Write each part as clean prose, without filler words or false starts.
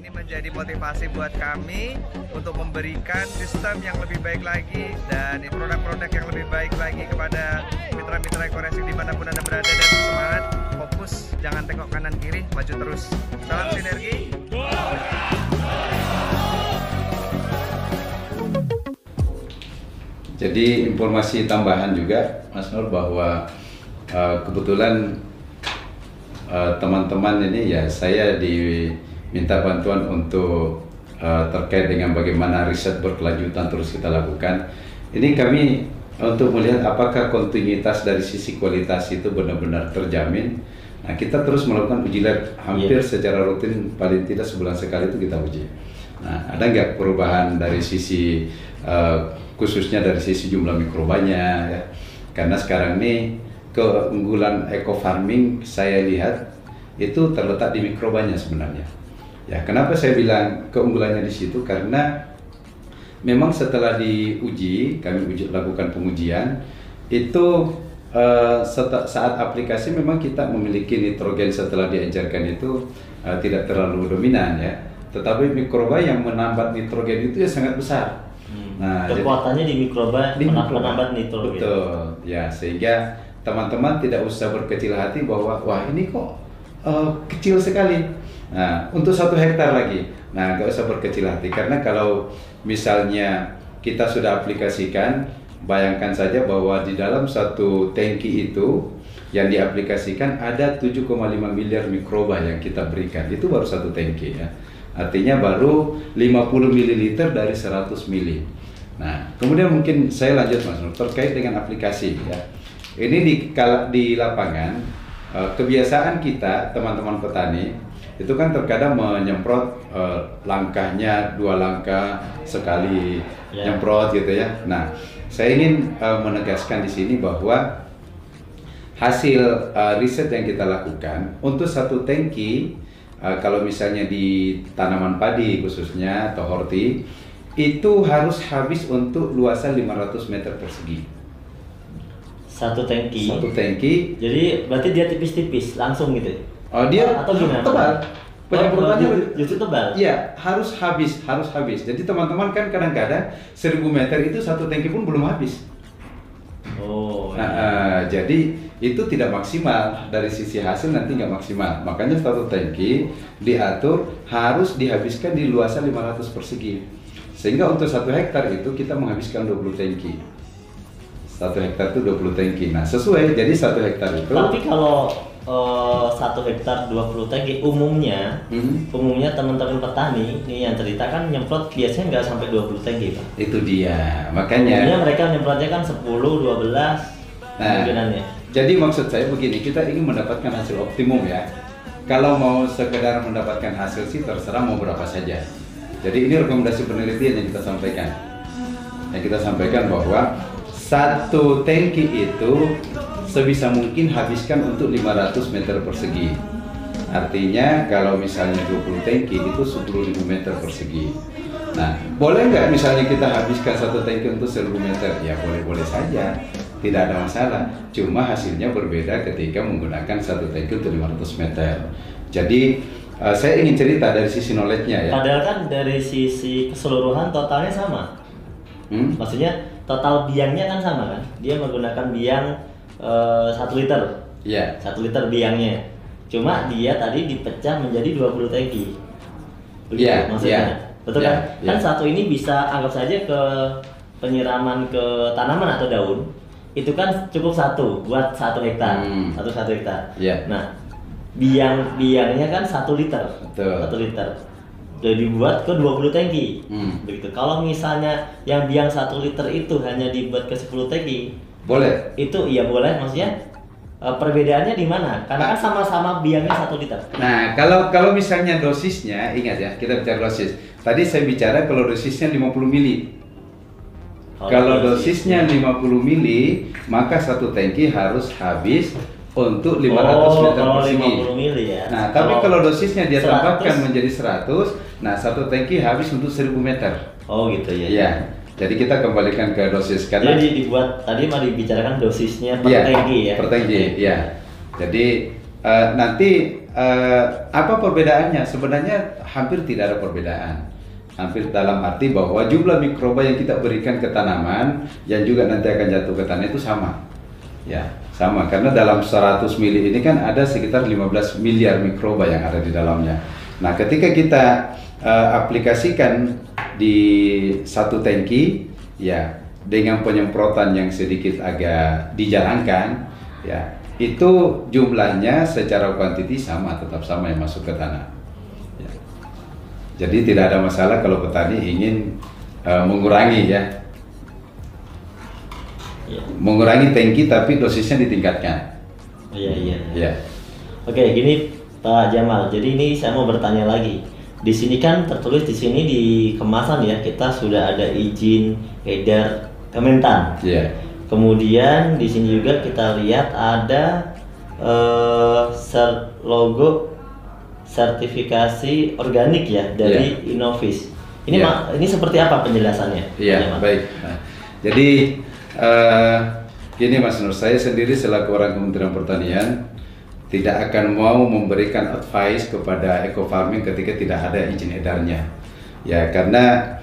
Ini menjadi motivasi buat kami untuk memberikan sistem yang lebih baik lagi dan produk-produk yang lebih baik lagi kepada mitra-mitra Ekoracing dimanapun Anda berada, dan semangat, fokus, jangan tengok kanan kiri, maju terus. Salam sinergi. Jadi informasi tambahan juga Mas Nur bahwa kebetulan teman-teman ini ya saya diminta bantuan untuk terkait dengan bagaimana riset berkelanjutan terus kita lakukan. Ini kami untuk melihat apakah kontinuitas dari sisi kualitas itu benar-benar terjamin. Nah, kita terus melakukan uji lab hampir secara rutin, paling tidak sebulan sekali itu kita uji. Nah, ada nggak perubahan dari sisi khususnya dari sisi jumlah mikrobanya ya? Karena sekarang ini keunggulan eco farming saya lihat itu terletak di mikrobanya sebenarnya. Ya, kenapa saya bilang keunggulannya di situ? Karena memang setelah diuji, kami lakukan pengujian itu saat aplikasi memang kita memiliki nitrogen setelah diencerkan itu tidak terlalu dominan ya. Tetapi mikroba yang menambat nitrogen itu ya sangat besar. Nah, kekuatannya di mikroba menambat nitrogen. Betul. Ya, sehingga teman-teman tidak usah berkecil hati bahwa wah ini kok kecil sekali. Nah, untuk 1 hektar lagi. Nah, nggak usah berkecil hati karena kalau misalnya kita sudah aplikasikan, bayangkan saja bahwa di dalam 1 tangki itu yang diaplikasikan ada 7,5 miliar mikroba yang kita berikan. Itu baru 1 tangki ya. Artinya baru 50 ml dari 100 ml. Nah, kemudian mungkin saya lanjut Mas Nur terkait dengan aplikasi ya. Ini di lapangan kebiasaan kita teman-teman petani itu kan terkadang menyemprot langkahnya 2 langkah sekali nyemprot gitu ya. Nah, saya ingin menegaskan di sini bahwa hasil riset yang kita lakukan untuk 1 tangki kalau misalnya di tanaman padi khususnya atau horti itu harus habis untuk luasan 500 meter persegi. 1 tangki. 1 tangki. Jadi berarti dia tipis-tipis langsung gitu. Oh, dia atau gimana? Tebal. Penyemprotannya justru tebal. Iya, harus habis. Jadi teman-teman kan kadang-kadang 1000 meter itu 1 tangki pun belum habis. Oh. Jadi itu tidak maksimal dari sisi hasil, nanti nggak maksimal. Makanya 1 tangki diatur harus dihabiskan di luasan 500 persegi. Sehingga untuk 1 hektar itu kita menghabiskan 20 tangki. 1 hektar itu 20 tangki. Nah, sesuai. Jadi 1 hektar itu. Tapi kalau 1 hektar 20 tangki umumnya teman-teman petani ini yang cerita kan nyemprot biasanya nggak sampai 20 tangki Pak. Itu dia. Makanya umumnya mereka nyemprotnya kan 10, 12 kemungkinannya. Jadi maksud saya begini, kita ingin mendapatkan hasil optimum ya. Kalau mau sekedar mendapatkan hasil sih terserah mau berapa saja. Jadi ini rekomendasi penelitian yang kita sampaikan. Yang kita sampaikan bahwa 1 tangki itu sebisa mungkin habiskan untuk 500 meter persegi. Artinya kalau misalnya 20 tangki itu 10.000 meter persegi. Nah, boleh nggak misalnya kita habiskan 1 tangki untuk 1000 meter? Ya boleh-boleh saja, tidak ada masalah. Cuma hasilnya berbeda ketika menggunakan 1 tangki untuk 500 meter. Jadi saya ingin cerita dari sisi knowledge-nya ya. Padahal kan dari sisi keseluruhan totalnya sama. Maksudnya total biangnya kan sama kan? Dia menggunakan biang 1 liter. Iya. 1 liter biangnya. Cuma dia tadi dipecah menjadi 20 tangki. Iya, maksudnya. Betul kan? Kan 1 ini bisa anggap saja ke penyiraman ke tanaman atau daun. Itu kan cukup 1 buat 1 hektar. 1 hektar. Iya. Nah, biangnya kan 1 liter. Betul. 1 liter. Jadi dibuat ke 20 tangki. Begitu. Kalau misalnya yang biang 1 liter itu hanya dibuat ke 10 tangki, boleh. Itu iya boleh, maksudnya perbedaannya di mana? Karena kan sama-sama biangnya 1 liter. Nah, kalau misalnya dosisnya, ingat ya, kita bicara dosis. Tadi saya bicara kalau dosisnya 50 mili. Kalau dosisnya 50 mili, maka 1 tangki harus habis untuk 500 meter persegi. 50 mili ya. Nah, tapi kalau dosisnya dia tambahkan menjadi 100, nah 1 tangki habis untuk 1000 meter. Oh gitu ya. Iya. Jadi kita kembalikan ke dosis karena jadi dibuat tadi mau dibicarakan dosisnya per tangki ya. Per tangki, iya. Jadi nanti apa perbedaannya? Sebenarnya hampir tidak ada perbedaan. Hampir dalam arti bahwa jumlah mikroba yang kita berikan ke tanaman yang juga nanti akan jatuh ke tanah itu sama. Ya, sama karena dalam 100 mili ini kan ada sekitar 15 miliar mikroba yang ada di dalamnya. Nah, ketika kita aplikasikan di satu tangki, ya dengan penyemprotan yang sedikit agak dijarangkan, ya itu jumlahnya secara kuantiti sama, tetap sama yang masuk ke tanah. Ya. Jadi tidak ada masalah kalau petani ingin mengurangi ya, mengurangi tangki tapi dosisnya ditingkatkan. Iya. Ya. Oke, gini Pak Jamal. Jadi ini saya mau bertanya lagi. Di sini kan tertulis di sini di kemasan ya, kita sudah ada izin edar Kementan. Iya. Kemudian di sini juga kita lihat ada logo sertifikasi organik ya dari Innovis. Ini ini seperti apa penjelasannya? Iya, baik. Nah, jadi gini Mas Nur, saya sendiri selaku orang Kementerian Pertanian tidak akan mau memberikan advice kepada eco farming ketika tidak ada izin edarnya. Ya, karena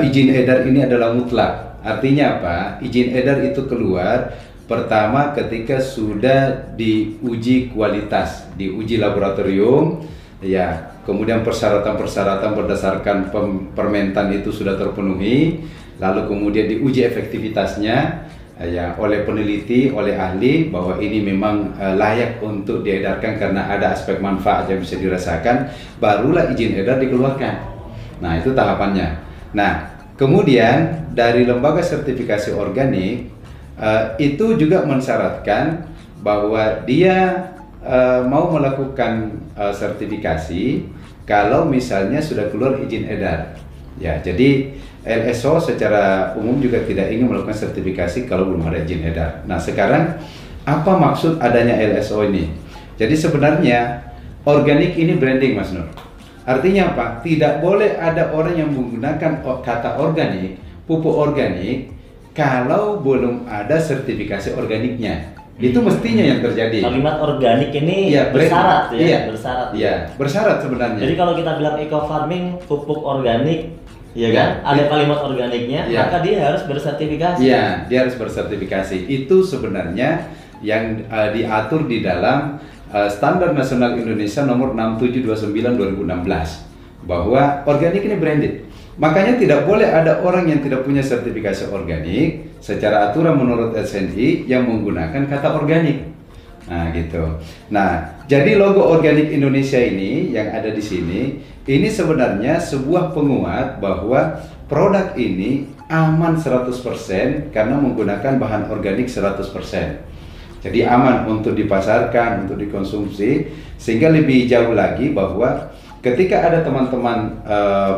izin edar ini adalah mutlak. Artinya apa? Izin edar itu keluar pertama ketika sudah diuji kualitas, diuji laboratorium, ya. Kemudian persyaratan-persyaratan berdasarkan permentan itu sudah terpenuhi, lalu kemudian diuji efektivitasnya, ya, oleh peneliti, oleh ahli bahwa ini memang layak untuk diedarkan karena ada aspek manfaat yang bisa dirasakan, barulah izin edar dikeluarkan. Nah, itu tahapannya. Nah, kemudian dari lembaga sertifikasi organik itu juga mensyaratkan bahwa dia mau melakukan sertifikasi kalau misalnya sudah keluar izin edar. Ya, jadi LSO secara umum juga tidak ingin melakukan sertifikasi kalau belum ada izin edar. Nah, sekarang apa maksud adanya LSO ini? Jadi sebenarnya organik ini branding, Mas Nur. Artinya apa? Tidak boleh ada orang yang menggunakan kata organik, pupuk organik, kalau belum ada sertifikasi organiknya. Itu mestinya yang terjadi. Kalimat organik ini bersyarat ya? Iya, bersyarat. Iya, bersyarat sebenarnya. Jadi kalau kita bilang eco farming, pupuk organik, ya kan? Ada kalimat organiknya, maka dia harus bersertifikasi. Iya, dia harus bersertifikasi. Itu sebenarnya yang diatur di dalam Standar Nasional Indonesia nomor 6729/2016 bahwa organik ini branded. Makanya tidak boleh ada orang yang tidak punya sertifikasi organik secara aturan menurut SNI yang menggunakan kata organik. Nah, gitu. Nah, jadi logo organik Indonesia ini yang ada di sini, ini sebenarnya sebuah penguat bahwa produk ini aman 100% karena menggunakan bahan organik 100%. Jadi aman untuk dipasarkan, untuk dikonsumsi, sehingga lebih jauh lagi bahwa ketika ada teman-teman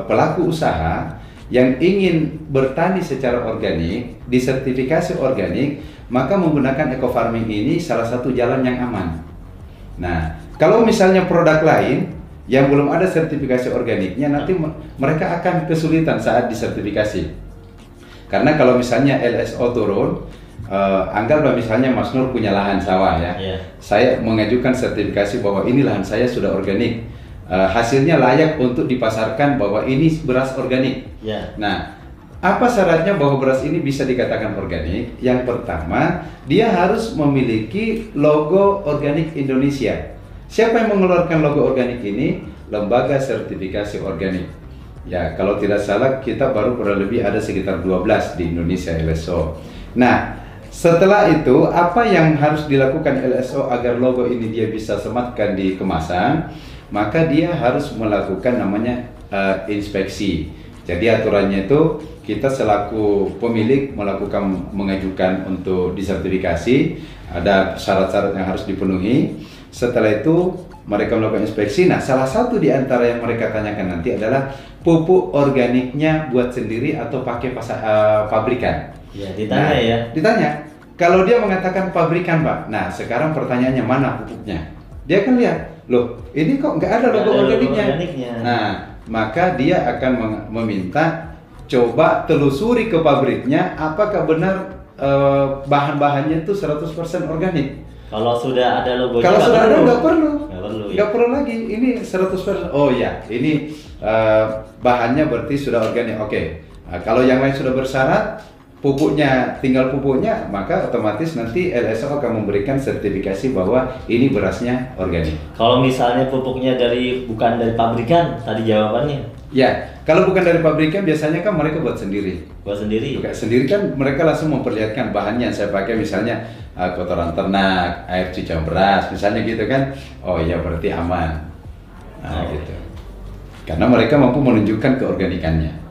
pelaku usaha yang ingin bertani secara organik, disertifikasi organik, maka menggunakan eco farming ini salah satu jalan yang aman. Nah, kalau misalnya produk lain yang belum ada sertifikasi organiknya, nanti mereka akan kesulitan saat disertifikasi. Karena kalau misalnya LSO turun, anggaplah misalnya Mas Nur punya lahan sawah ya, saya mengajukan sertifikasi bahwa ini lahan saya sudah organik, hasilnya layak untuk dipasarkan bahwa ini beras organik. Nah, apa syaratnya bahwa beras ini bisa dikatakan organik? Yang pertama, dia harus memiliki logo organik Indonesia. Siapa yang mengeluarkan logo organik ini? Lembaga sertifikasi organik. Ya, kalau tidak salah kita baru kurang lebih ada sekitar 12 di Indonesia LSO. Nah, setelah itu, apa yang harus dilakukan LSO agar logo ini dia bisa sematkan di kemasan? Maka dia harus melakukan namanya inspeksi. Jadi aturannya itu kita selaku pemilik mengajukan untuk disertifikasi, ada syarat-syarat yang harus dipenuhi. Setelah itu mereka melakukan inspeksi. Nah, salah satu di antara yang mereka tanyakan nanti adalah pupuk organiknya buat sendiri atau pakai pabrikan. Ya, ditanya ditanya. Kalau dia mengatakan pabrikan, Pak. Nah, sekarang pertanyaannya mana pupuknya? Dia akan lihat, loh, ini kok nggak ada logo organiknya. Nah, maka dia akan meminta coba telusuri ke pabriknya apakah benar bahan-bahannya itu 100% organik. Kalau sudah ada logonya Kalau sudah ada nggak perlu. Nggak perlu, ya. Nggak perlu lagi. Ini 100%. Oh ya, ini bahannya berarti sudah organik. Oke. Kalau yang lain sudah bersyarat, pupuknya tinggal pupuknya, maka otomatis nanti LSO akan memberikan sertifikasi bahwa ini berasnya organik. Kalau misalnya pupuknya bukan dari pabrikan, tadi jawabannya. Ya, kalau bukan dari pabrikan biasanya kan mereka buat sendiri. Buat sendiri. Bukan sendiri kan mereka langsung memperlihatkan bahannya. Saya pakai misalnya kotoran ternak, air cucian beras, misalnya gitu kan. Oh iya berarti aman. Nah, gitu. Karena mereka mampu menunjukkan keorganikannya.